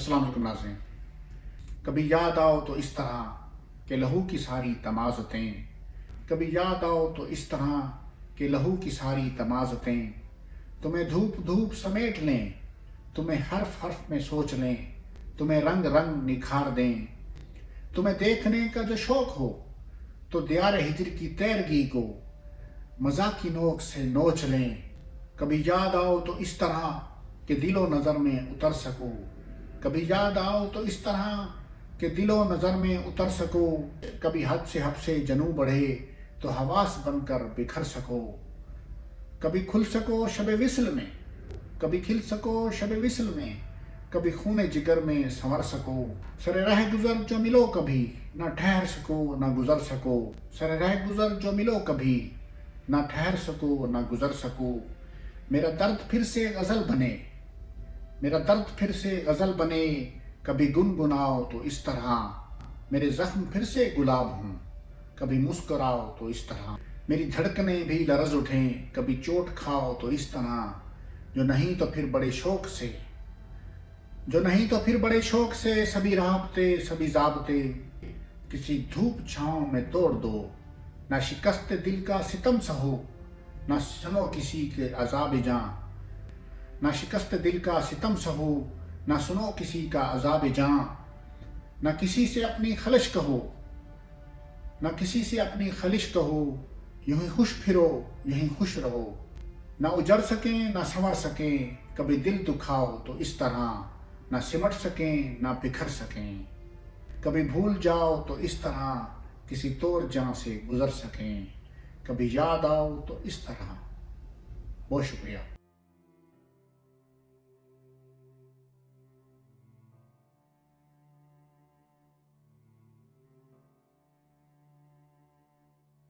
السلام علیکم ناظرین۔ کبھی یاد آؤ تو اس طرح کہ لہو کی ساری تمازتیں، کبھی یاد آؤ تو اس طرح کہ لہو کی ساری تمازتیں، تمہیں دھوپ دھوپ سمیٹ لیں، تمہیں حرف حرف میں سوچ لیں، تمہیں رنگ رنگ نکھار دیں، تمہیں دیکھنے کا جو شوق ہو تو دیار ہجر کی تیرگی کو مذاق کی نوک سے نوچ لیں۔ کبھی یاد آؤ تو اس طرح کہ دل و نظر میں اتر سکو، کبھی یاد آؤ تو اس طرح کہ دل و نظر میں اتر سکو، کبھی حد سے حب سے جنوں بڑھے تو حواس بن کر بکھر سکو، کبھی کھل سکو شب وصل میں، کبھی کھل سکو شب وصل میں، کبھی خون جگر میں سنور سکو، سر رہ گزر جو ملو کبھی نہ ٹھہر سکو نہ گزر سکو، سر رہ گزر جو ملو کبھی نہ ٹھہر سکو نہ گزر سکو، میرا درد پھر سے غزل بنے، میرا درد پھر سے غزل بنے، کبھی گنگناؤ تو اس طرح، میرے زخم پھر سے گلاب ہوں، کبھی مسکراؤ تو اس طرح، میری دھڑکنیں بھی لرز اٹھیں، کبھی چوٹ کھاؤ تو اس طرح، جو نہیں تو پھر بڑے شوق سے، جو نہیں تو پھر بڑے شوق سے سبھی رابطے سبھی ضابطے کسی دھوپ چھاؤں میں توڑ دو، نہ شکست دل کا ستم سہو، نہ سنو کسی کے عذاب جاں، نہ شکست دل کا ستم سہو، نہ سنو کسی کا عذاب جاں، نہ کسی سے اپنی خلش کہو، نہ کسی سے اپنی خلش کہو، یوں ہی خوش پھرو یوں ہی خوش رہو، نہ اجڑ سکیں نہ سنور سکیں، کبھی دل دکھاؤ تو اس طرح، نہ سمٹ سکیں نہ بکھر سکیں، کبھی بھول جاؤ تو اس طرح کسی طور جہاں سے گزر سکیں، کبھی یاد آؤ تو اس طرح۔ بہت شکریہ۔